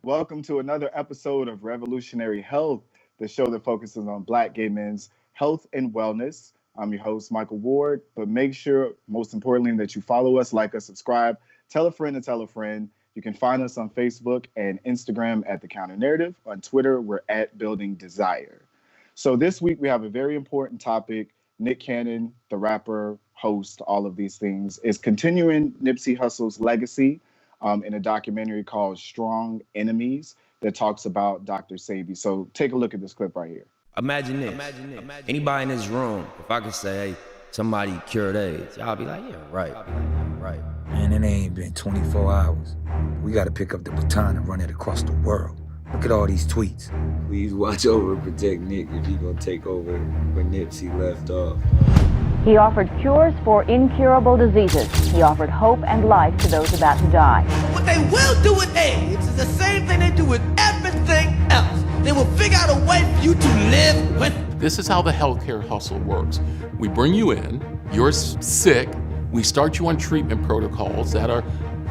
Welcome to another episode of Revolutionary Health, the show that focuses on Black gay men's health and wellness. I'm your host, Michael Ward, but make sure, most importantly, that you follow us, like us, subscribe, tell a friend to tell a friend. You can find us on Facebook and Instagram at The Counter Narrative. On Twitter, we're at Building Desire. So this week, we have a very important topic. Nick Cannon, the rapper, host, all of these things, is continuing Nipsey Hussle's legacy in a documentary called Strong Enemies that talks about Dr. Sebi. So take a look at this clip right here. Imagine this. Anybody in this room, if I could say, hey, somebody cured AIDS, y'all be like, yeah, right. Man, it ain't been 24 hours. We gotta pick up the baton and run it across the world. Look at all these tweets. Please watch over and protect Nick if he gonna take over where Nipsey left off. He offered cures for incurable diseases. He offered hope and life to those about to die. What they will do with AIDS is the same thing they do with everything else. They will figure out a way for you to live with it. This is how the healthcare hustle works. We bring you in, you're sick, we start you on treatment protocols that are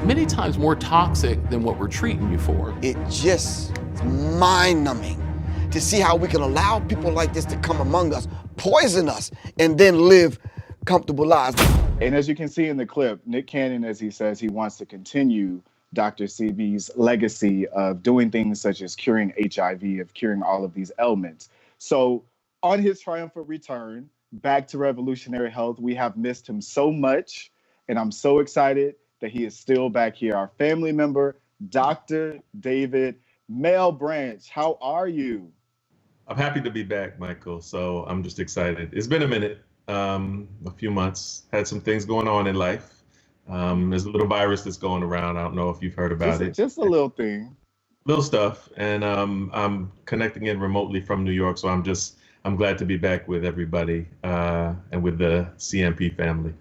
many times more toxic than what we're treating you for. It just is mind-numbing to see how we can allow people like this to come among us, poison us, and then live comfortable lives. And as you can see in the clip, Nick Cannon, as he says, he wants to continue Dr. Sebi's legacy of doing things such as curing HIV, of curing all of these ailments. So on his triumphant return back to Revolutionary Health, we have missed him so much, and I'm so excited that he is still back here. Our family member, Dr. David Malebranche, how are you? I'm happy to be back, Michael. So I'm just excited. It's been a minute, a few months. Had some things going on in life. There's a little virus that's going around. I don't know if you've heard about it. Just a little thing. Little stuff. And I'm connecting in remotely from New York. So I'm glad to be back with everybody and with the CMP family.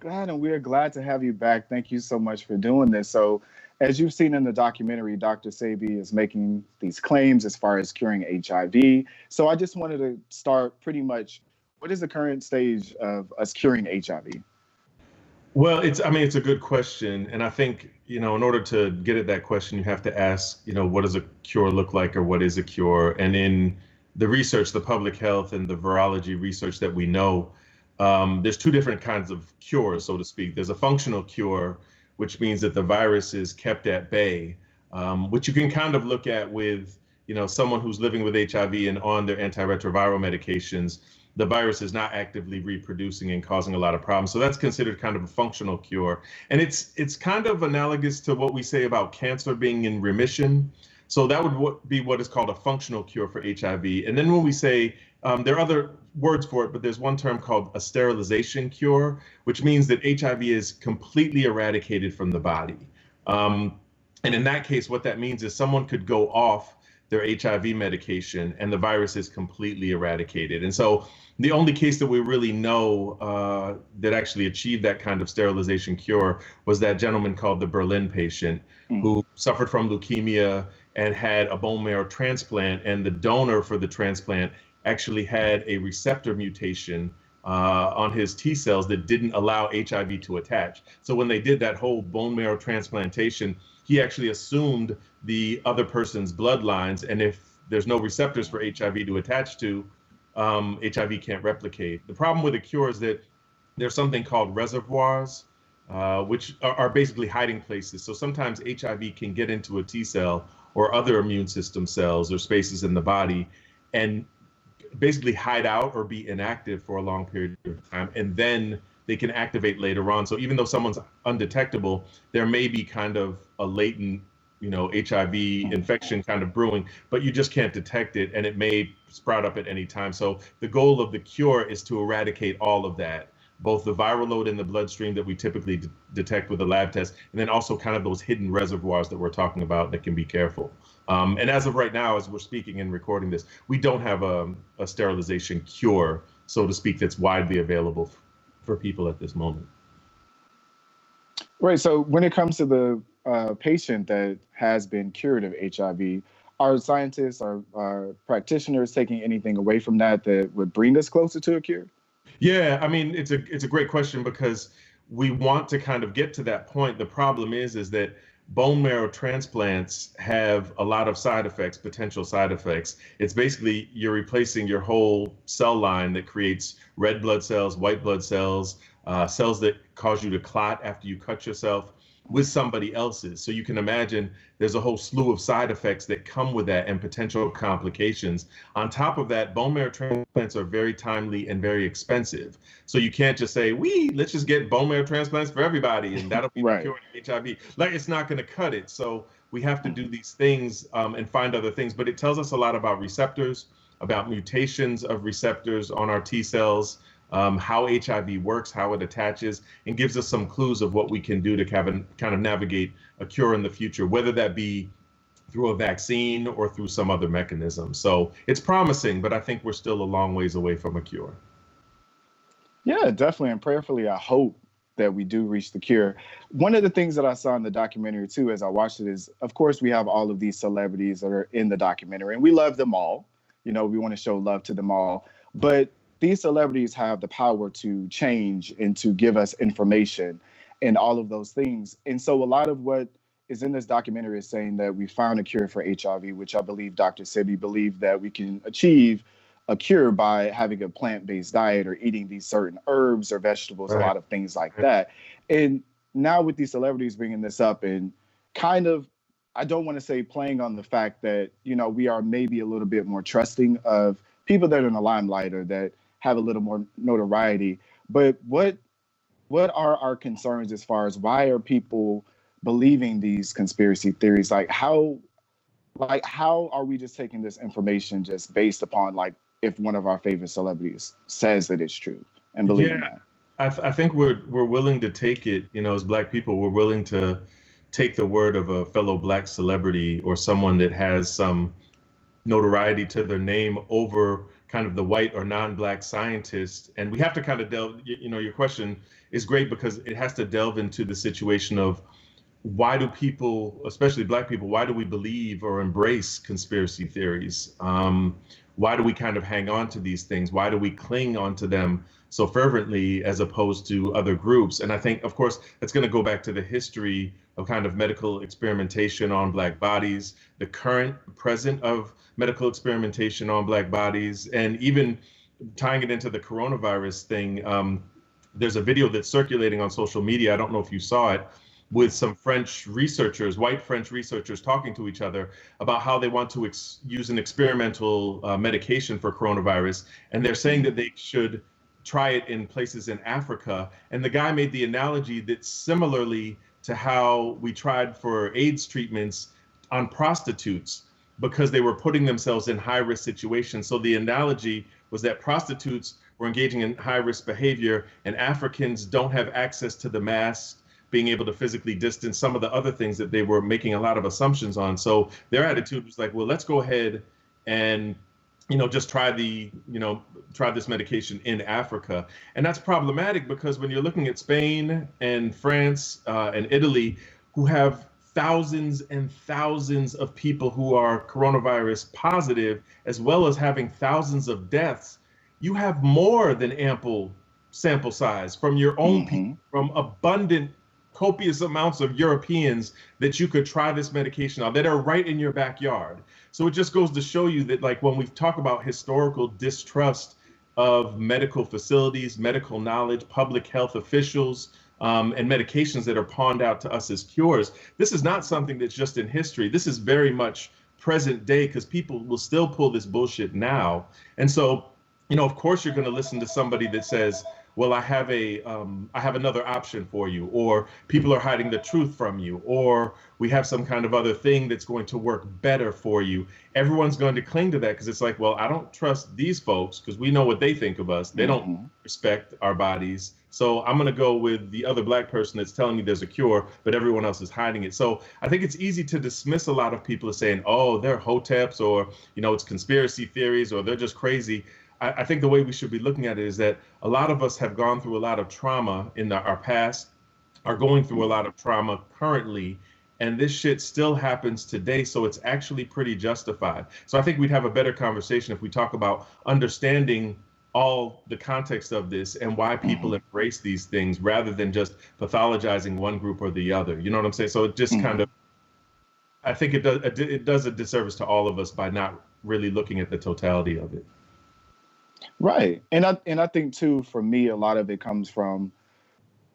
Glad, and we're glad to have you back. Thank you so much for doing this. So, as you've seen in the documentary, Dr. Sebi is making these claims as far as curing HIV. So I just wanted to start pretty much, what is the current stage of us curing HIV? Well, it's a good question. And I think, in order to get at that question, you have to ask, what does a cure look like, or what is a cure? And in the research, the public health and the virology research that we know, there's two different kinds of cures, so to speak. There's a functional cure, which means that the virus is kept at bay, which you can kind of look at with, someone who's living with HIV and on their antiretroviral medications. The virus is not actively reproducing and causing a lot of problems. So that's considered kind of a functional cure. And it's kind of analogous to what we say about cancer being in remission. So that would be what is called a functional cure for HIV. And then when we say, there are other words for it, but there's one term called a sterilization cure, which means that HIV is completely eradicated from the body. And in that case, what that means is someone could go off their HIV medication and the virus is completely eradicated. And so the only case that we really know that actually achieved that kind of sterilization cure was that gentleman called the Berlin patient who suffered from leukemia and had a bone marrow transplant, and the donor for the transplant actually had a receptor mutation on his T cells that didn't allow HIV to attach. So when they did that whole bone marrow transplantation, he actually assumed the other person's bloodlines, and if there's no receptors for HIV to attach to, HIV can't replicate. The problem with a cure is that there's something called reservoirs, which are basically hiding places. So sometimes HIV can get into a T cell or other immune system cells or spaces in the body and basically hide out or be inactive for a long period of time, and then they can activate later on. So even though someone's undetectable, there may be kind of a latent, HIV infection kind of brewing, but you just can't detect it, and it may sprout up at any time. So the goal of the cure is to eradicate all of that, both the viral load in the bloodstream that we typically detect with a lab test, and then also kind of those hidden reservoirs that we're talking about that can be careful. And as of right now, as we're speaking and recording this, we don't have a sterilization cure, so to speak, that's widely available for people at this moment. Right. So when it comes to the patient that has been cured of HIV, are scientists or practitioners taking anything away from that would bring us closer to a cure? Yeah, it's a great question, because we want to kind of get to that point. The problem is that bone marrow transplants have a lot of side effects, potential side effects. It's basically you're replacing your whole cell line that creates red blood cells, white blood cells, cells that cause you to clot after you cut yourself, with somebody else's. So you can imagine there's a whole slew of side effects that come with that and potential complications. On top of that, bone marrow transplants are very timely and very expensive. So you can't just say, let's just get bone marrow transplants for everybody and that'll be the cure to HIV. Like, it's not going to cut it. So we have to do these things and find other things. But it tells us a lot about receptors, about mutations of receptors on our T cells, how HIV works, how it attaches, and gives us some clues of what we can do to kind of navigate a cure in the future, whether that be through a vaccine or through some other mechanism. So it's promising, but I think we're still a long ways away from a cure. Yeah, definitely. And prayerfully, I hope that we do reach the cure. One of the things that I saw in the documentary too, as I watched it, is, of course, we have all of these celebrities that are in the documentary, and we love them all. You know, we want to show love to them all. But these celebrities have the power to change and to give us information and all of those things. And so a lot of what is in this documentary is saying that we found a cure for HIV, which I believe Dr. Sebi believed that we can achieve a cure by having a plant-based diet or eating these certain herbs or vegetables, a lot of things like that. And now with these celebrities bringing this up and kind of, I don't want to say playing on the fact that, you know, we are maybe a little bit more trusting of people that are in the limelight or that have a little more notoriety. But what are our concerns as far as why are people believing these conspiracy theories? Like how are we just taking this information just based upon like if one of our favorite celebrities says that it's true and believing that? I think we're willing to take it, you know, as Black people, we're willing to take the word of a fellow Black celebrity or someone that has some notoriety to their name over kind of the white or non-Black scientist. And we have to kind of delve, you know, your question is great because it has to delve into the situation of why do people, especially Black people, why do we believe or embrace conspiracy theories? Why do we kind of hang on to these things? Why do we cling onto them so fervently as opposed to other groups? And I think, of course, that's going to go back to the history of kind of medical experimentation on Black bodies, the present of medical experimentation on Black bodies, and even tying it into the coronavirus thing. There's a video that's circulating on social media. I don't know if you saw it, with some French researchers, white French researchers talking to each other about how they want to use an experimental medication for coronavirus. And they're saying that they should try it in places in Africa. And the guy made the analogy that similarly to how we tried for AIDS treatments on prostitutes because they were putting themselves in high-risk situations. So the analogy was that prostitutes were engaging in high-risk behavior and Africans don't have access to the mask, being able to physically distance, some of the other things that they were making a lot of assumptions on. So their attitude was like, well, let's go ahead and, you know, just try this medication in Africa. And that's problematic because when you're looking at Spain and France and Italy, who have thousands and thousands of people who are coronavirus positive, as well as having thousands of deaths, you have more than ample sample size from your own people, from abundant copious amounts of Europeans that you could try this medication on that are right in your backyard. So it just goes to show you that, like, when we talk about historical distrust of medical facilities, medical knowledge, public health officials, and medications that are pawned out to us as cures, this is not something that's just in history. This is very much present day because people will still pull this bullshit now. And so, you know, of course you're going to listen to somebody that says, well, I have another option for you, or people are hiding the truth from you, or we have some kind of other thing that's going to work better for you. Everyone's going to cling to that because it's like, well, I don't trust these folks because we know what they think of us. They don't respect our bodies. So I'm going to go with the other Black person that's telling me there's a cure, but everyone else is hiding it. So I think it's easy to dismiss a lot of people as saying, oh, they're hoteps, or, you know, it's conspiracy theories, or they're just crazy. I think the way we should be looking at it is that a lot of us have gone through a lot of trauma in our past, are going through a lot of trauma currently, and this shit still happens today, so it's actually pretty justified. So I think we'd have a better conversation if we talk about understanding all the context of this and why people embrace these things rather than just pathologizing one group or the other. You know what I'm saying? So it just kind of, I think it does a disservice to all of us by not really looking at the totality of it. Right. And I think too, for me, a lot of it comes from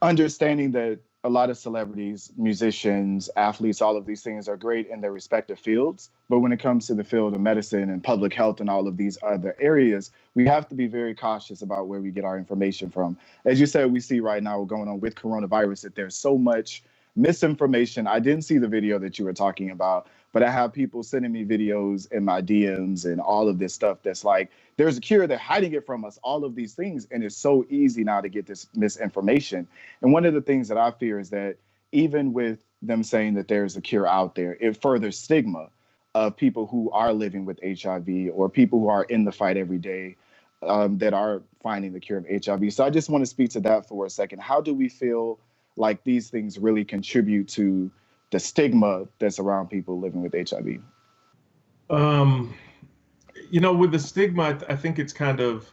understanding that a lot of celebrities, musicians, athletes, all of these things are great in their respective fields. But when it comes to the field of medicine and public health and all of these other areas, we have to be very cautious about where we get our information from. As you said, we see right now going on with coronavirus that there's so much misinformation. I didn't see the video that you were talking about, but I have people sending me videos in my DMs and all of this stuff that's like, there's a cure, they're hiding it from us, all of these things. And it's so easy now to get this misinformation. And one of the things that I fear is that even with them saying that there's a cure out there, it furthers stigma of people who are living with HIV or people who are in the fight every day that are finding the cure of HIV. So I just want to speak to that for a second. How do we feel like these things really contribute to the stigma that's around people living with HIV? You know, with the stigma, I think it's kind of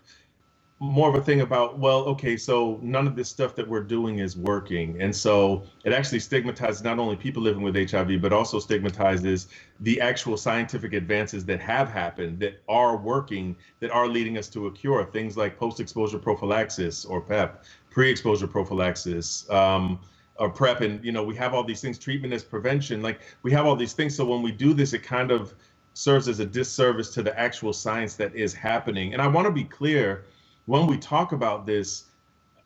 more of a thing about, well, okay, so none of this stuff that we're doing is working. And so it actually stigmatizes not only people living with HIV, but also stigmatizes the actual scientific advances that have happened, that are working, that are leading us to a cure. Things like post-exposure prophylaxis or PEP, pre-exposure prophylaxis, or PrEP. And, you know, we have all these things, treatment as prevention, like we have all these things. So when we do this, it kind of serves as a disservice to the actual science that is happening. And I want to be clear, when we talk about this,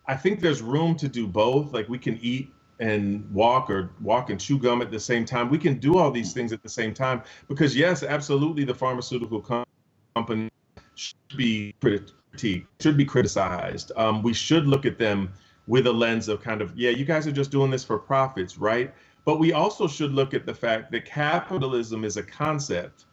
I think there's room to do both. Like we can eat and walk, or walk and chew gum at the same time. We can do all these things at the same time, because yes, absolutely, the pharmaceutical company should be critiqued, should be criticized. We should look at them with a lens of kind of, yeah, you guys are just doing this for profits, right? But we also should look at the fact that capitalism is a concept,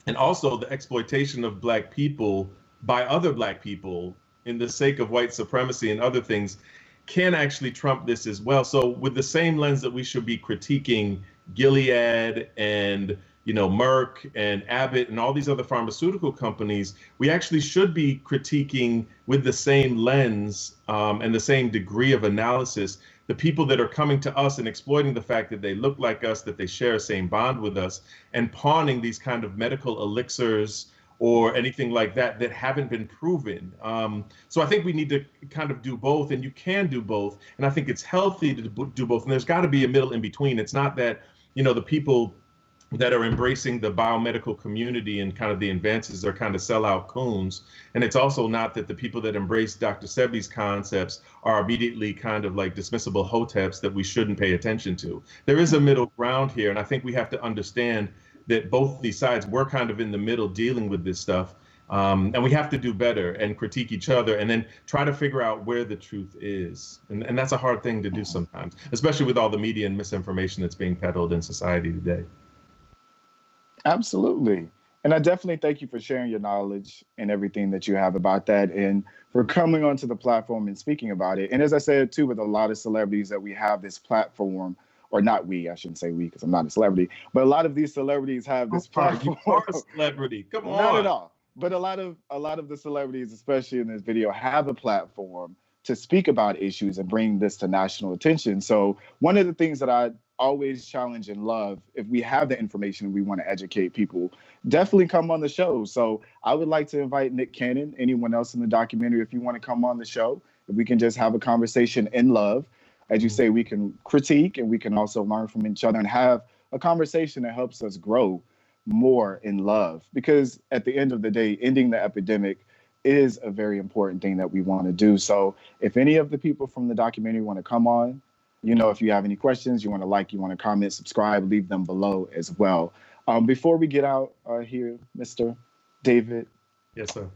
and also the exploitation of Black people by other Black people in the sake of white supremacy and other things can actually trump this as well. So with the same lens that we should be critiquing Gilead and, you know, Merck and Abbott and all these other pharmaceutical companies, we actually should be critiquing with the same lens and the same degree of analysis the people that are coming to us and exploiting the fact that they look like us, that they share a same bond with us, and pawning these kind of medical elixirs or anything like that that haven't been proven. So I think we need to kind of do both, and you can do both. And I think it's healthy to do both. And there's got to be a middle in between. It's not that, you know, the people that are embracing the biomedical community and kind of the advances are kind of sellout coons. And it's also not that the people that embrace Dr. Sebi's concepts are immediately kind of like dismissible hoteps that we shouldn't pay attention to. There is a middle ground here. And I think we have to understand that both these sides, we're kind of in the middle dealing with this stuff. And we have to do better and critique each other and then try to figure out where the truth is. And that's a hard thing to do sometimes, especially with all the media and misinformation that's being peddled in society today. Absolutely. And I definitely thank you for sharing your knowledge and everything that you have about that, and for coming onto the platform and speaking about it. And as I said, too, with a lot of celebrities that we have this platform, or not we, I shouldn't say we because I'm not a celebrity, but a lot of these celebrities have this platform. You are a celebrity. Come on. Not at all. But a lot of the celebrities, especially in this video, have a platform to speak about issues and bring this to national attention. So one of the things that I always challenge and love, if we have the information and we want to educate people, definitely come on the show. So I would like to invite Nick Cannon, anyone else in the documentary, if you want to come on the show, if we can just have a conversation in love. As you say, we can critique and we can also learn from each other and have a conversation that helps us grow more in love. Because at the end of the day, ending the epidemic is a very important thing that we want to do. So if any of the people from the documentary want to come on, you know, if you have any questions, you want to like, you want to comment, subscribe, leave them below as well. Before we get out here, Mr. David. Yes, sir.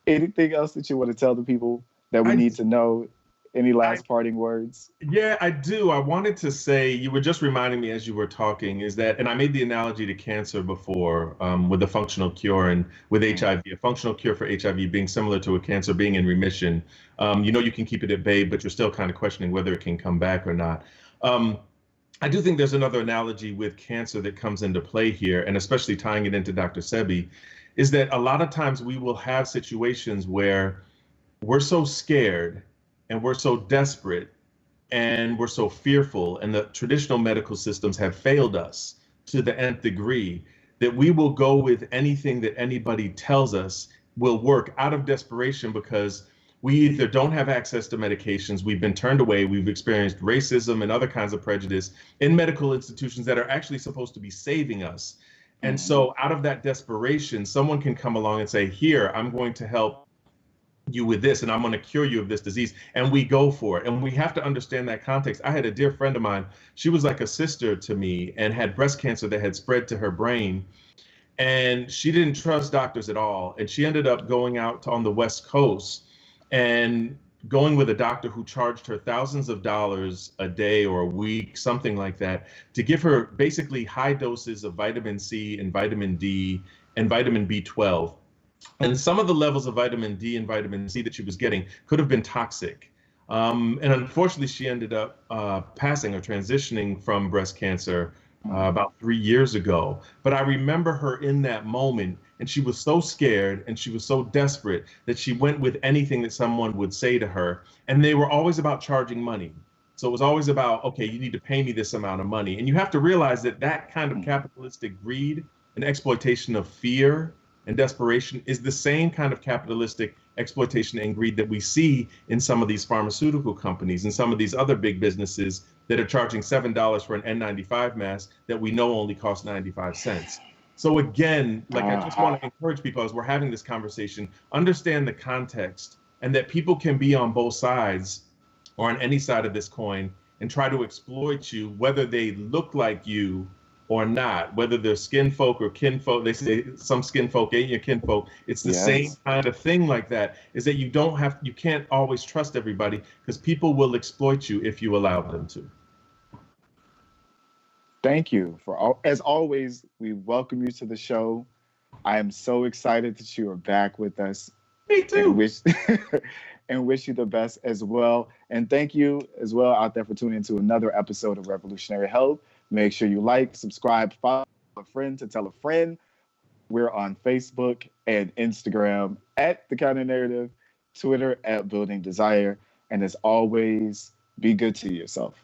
Anything else that you want to tell the people that we need to know? Any last parting words? Yeah, I do. I wanted to say, you were just reminding me as you were talking, is that, and I made the analogy to cancer before with the functional cure and with HIV, a functional cure for HIV being similar to a cancer being in remission. You know, you can keep it at bay, but you're still kind of questioning whether it can come back or not. I do think there's another analogy with cancer that comes into play here, and especially tying it into Dr. Sebi. is that a lot of times we will have situations where we're so scared and we're so desperate and we're so fearful, and the traditional medical systems have failed us to the nth degree, that we will go with anything that anybody tells us will work out of desperation, because we either don't have access to medications, we've been turned away, we've experienced racism and other kinds of prejudice in medical institutions that are actually supposed to be saving us. And so out of that desperation, someone can come along and say, here, I'm going to help you with this, and I'm going to cure you of this disease, and we go for it. And we have to understand that context. I had a dear friend of mine, she was like a sister to me, and had breast cancer that had spread to her brain, and she didn't trust doctors at all, and she ended up going out on the West Coast and going with a doctor who charged her thousands of dollars a day or a week, something like that, to give her basically high doses of vitamin C and vitamin D and vitamin B12. And some of the levels of vitamin D and vitamin C that she was getting could have been toxic. And unfortunately, she ended up passing or transitioning from breast cancer about 3 years ago. But I remember her in that moment, and she was so scared and she was so desperate that she went with anything that someone would say to her. And they were always about charging money. So it was always about, okay, you need to pay me this amount of money. And you have to realize that that kind of capitalistic greed and exploitation of fear and desperation is the same kind of capitalistic exploitation and greed that we see in some of these pharmaceutical companies and some of these other big businesses that are charging $7 for an N95 mask that we know only costs 95 cents. So again, like, I just want to encourage people, as we're having this conversation, understand the context, and that people can be on both sides or on any side of this coin and try to exploit you, whether they look like you or not, whether they're skin folk or kin folk. They say some skin folk ain't your kin folk. It's the same kind of thing like that, is that you can't always trust everybody, because people will exploit you if you allow them to. Thank you for all. As always, we welcome you to the show. I am so excited that you are back with us. Me too. And wish you the best as well. And thank you as well out there for tuning into another episode of Revolutionary Health. Make sure you like, subscribe, follow a friend to tell a friend. We're on Facebook and Instagram at The Counter Narrative, Twitter at Building Desire. And as always, be good to yourself.